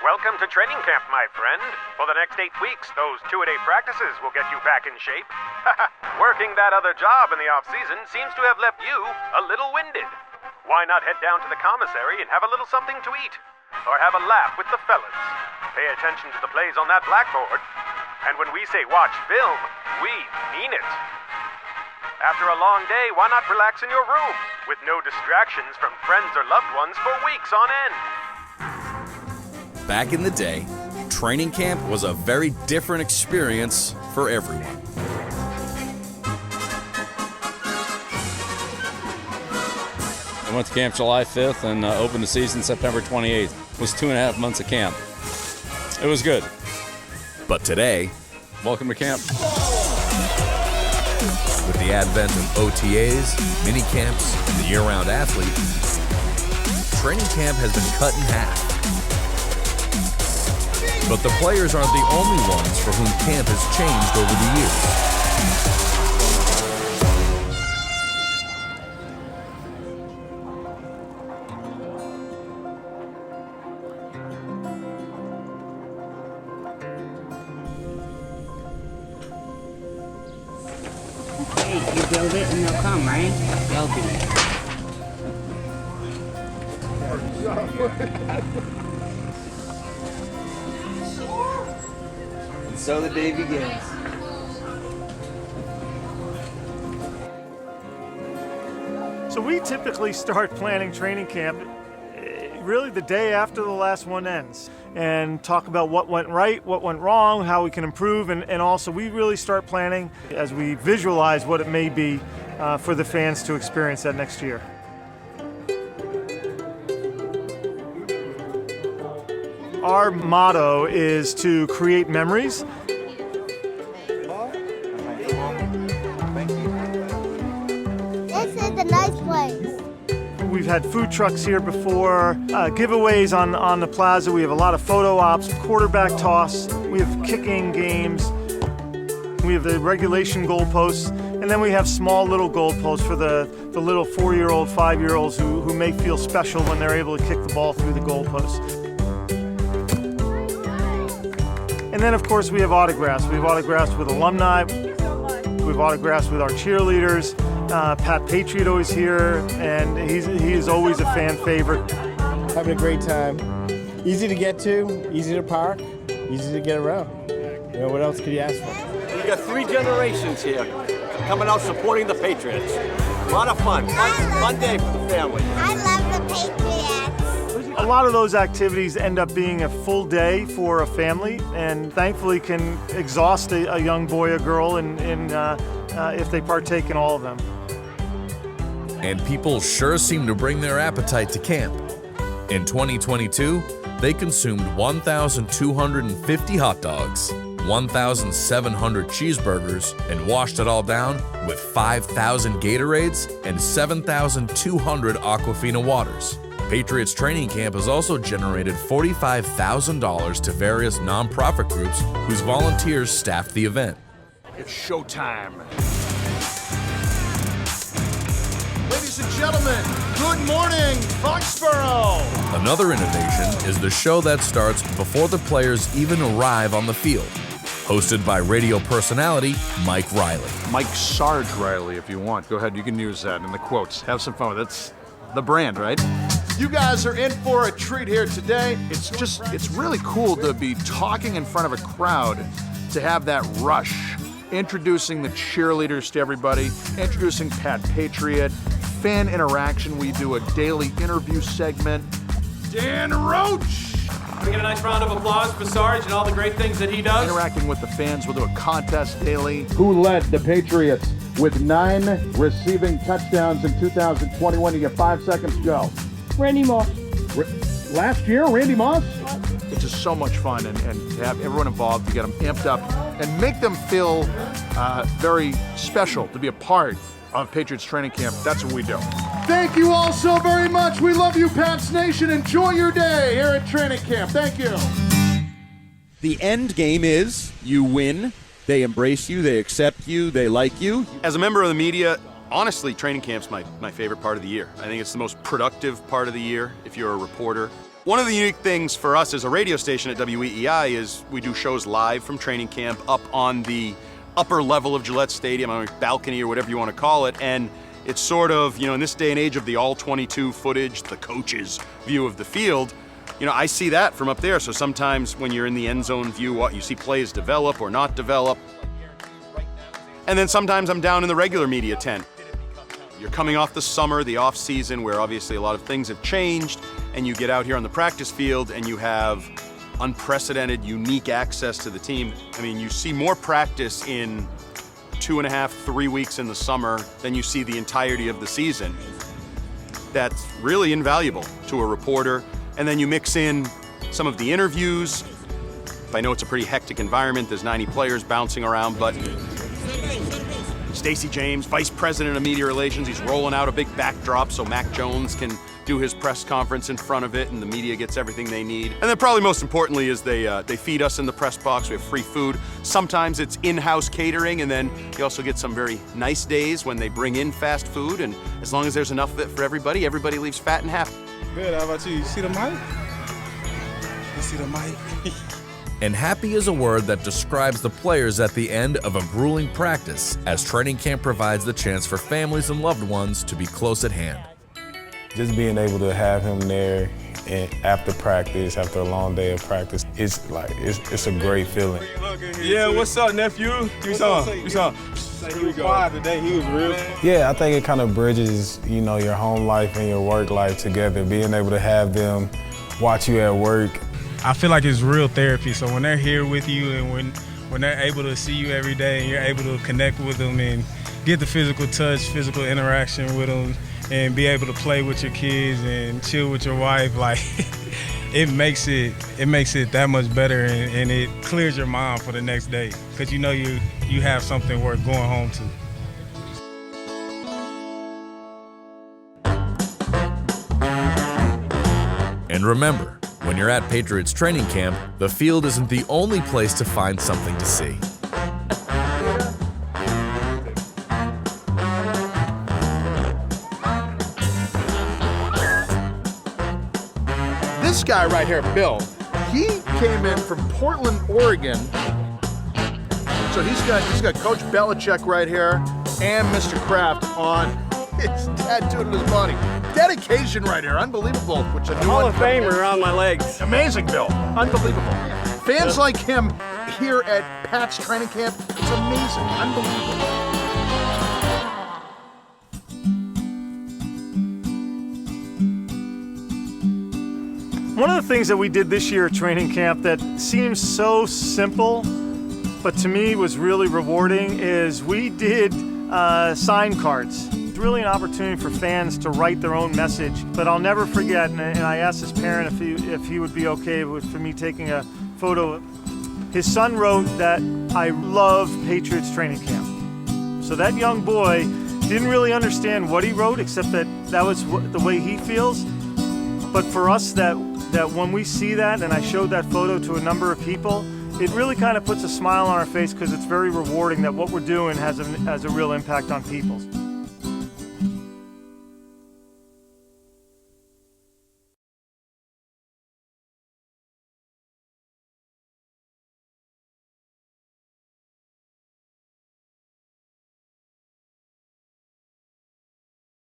Welcome to training camp, my friend. For the next 8 weeks, those 2-a-day practices will get you back in shape. Working that other job in the off-season seems to have left you a little winded. Why not head down to the commissary and have a little something to eat? Or have a laugh with the fellas? Pay attention to the plays on that blackboard. And when we say watch film, we mean it. After a long day, why not relax in your room with no distractions from friends or loved ones for weeks on end? Back in the day, training camp was a very different experience for everyone. I went to camp July 5th and opened the season September 28th. It was 2.5 months of camp. It was good. But today, welcome to camp. With the advent of OTAs, mini camps, and the year-round athlete, training camp has been cut in half. But the players aren't the only ones for whom camp has changed over the years. Hey, you build it and they'll come, right? They'll So the day begins. So we typically start planning training camp really the day after the last one ends and talk about what went right, what went wrong, how we can improve, and also we really start planning as we visualize what it may be for the fans to experience that next year. Our motto is to create memories. This is a nice place. We've had food trucks here before, giveaways on the plaza. We have a lot of photo ops, quarterback toss. We have kicking games. We have the regulation goalposts. And then we have small little goalposts for the little 4-year-old, 5-year-olds who may feel special when they're able to kick the ball through the goalposts. And then, of course, we have autographs. We have autographs with alumni. We have autographs with our cheerleaders. Pat Patriot always here, and he is always a fan favorite. Having a great time. Easy to get to, easy to park, easy to get around. You know, what else could you ask for? We got 3 generations here coming out supporting the Patriots. A lot of fun. Fun day for the family. I love the Patriots. A lot of those activities end up being a full day for a family, and thankfully can exhaust a young boy or girl if they partake in all of them. And people sure seem to bring their appetite to camp. In 2022, they consumed 1,250 hot dogs, 1,700 cheeseburgers, and washed it all down with 5,000 Gatorades and 7,200 Aquafina waters. Patriots Training Camp has also generated $45,000 to various nonprofit groups whose volunteers staffed the event. It's showtime. Ladies and gentlemen, good morning, Foxborough! Another innovation is the show that starts before the players even arrive on the field. Hosted by radio personality Mike Riley. Mike Sarge Riley, if you want. Go ahead, you can use that in the quotes. Have some fun with it. That's the brand, right? You guys are in for a treat here today. It's really cool to be talking in front of a crowd, to have that rush. Introducing the cheerleaders to everybody, introducing Pat Patriot, fan interaction. We do a daily interview segment. Dan Roach! Can we get a nice round of applause for Sarge and all the great things that he does? Interacting with the fans. We'll do a contest daily. Who led the Patriots with 9 receiving touchdowns in 2021? You get 5 seconds to go. Randy Moss. Last year, Randy Moss? It's just so much fun, and to have everyone involved, to get them amped up, and make them feel very special to be a part of Patriots Training Camp. That's what we do. Thank you all so very much. We love you, Pats Nation. Enjoy your day here at Training Camp. Thank you. The end game is you win, they embrace you, they accept you, they like you. As a member of the media, honestly, training camp's my favorite part of the year. I think it's the most productive part of the year if you're a reporter. One of the unique things for us as a radio station at WEEI is we do shows live from training camp up on the upper level of Gillette Stadium, on a balcony or whatever you want to call it. And it's sort of, in this day and age of the all-22 footage, the coach's view of the field, I see that from up there. So sometimes when you're in the end zone view, you see plays develop or not develop. And then sometimes I'm down in the regular media tent. You're coming off the summer, the off season, where obviously a lot of things have changed, and you get out here on the practice field and you have unprecedented, unique access to the team. I mean, you see more practice in 2.5, 3 weeks in the summer than you see the entirety of the season. That's really invaluable to a reporter. And then you mix in some of the interviews. I know it's a pretty hectic environment. There's 90 players bouncing around, but Stacey James, Vice President of Media Relations, he's rolling out a big backdrop so Mac Jones can do his press conference in front of it and the media gets everything they need. And then probably most importantly is they feed us in the press box. We have free food. Sometimes it's in-house catering, and then you also get some very nice days when they bring in fast food, and as long as there's enough of it for everybody leaves fat and happy. Good, how about you? You see the mic? You see the mic? And happy is a word that describes the players at the end of a grueling practice, as training camp provides the chance for families and loved ones to be close at hand. Just being able to have him there and after practice, after a long day of practice, it's a great feeling. Yeah, what's up, nephew? You saw him. You saw him. He was quiet today. He was real. Yeah, I think it kind of bridges, your home life and your work life together. Being able to have them watch you at work. I feel like it's real therapy. So when they're here with you and when they're able to see you every day and you're able to connect with them and get the physical touch, physical interaction with them, and be able to play with your kids and chill with your wife, it makes it that much better, and it clears your mind for the next day because you have something worth going home to. And remember, when you're at Patriots training camp, the field isn't the only place to find something to see. This guy right here, Bill, he came in from Portland, Oregon. So he's got Coach Belichick right here and Mr. Kraft on his tattooed on his body. Dedication right here, unbelievable. Which a new Hall of Famer on my legs. Amazing, Bill, unbelievable. Fans like him here at Pat's training camp, it's amazing, unbelievable. One of the things that we did this year at training camp that seems so simple, but to me was really rewarding, is we did sign cards. It's really an opportunity for fans to write their own message, but I'll never forget, and I asked his parent if he would be okay for me taking a photo. His son wrote that I love Patriots training camp. So that young boy didn't really understand what he wrote, except that was the way he feels. But for us, that when we see that, and I showed that photo to a number of people, it really kind of puts a smile on our face because it's very rewarding that what we're doing has a real impact on people.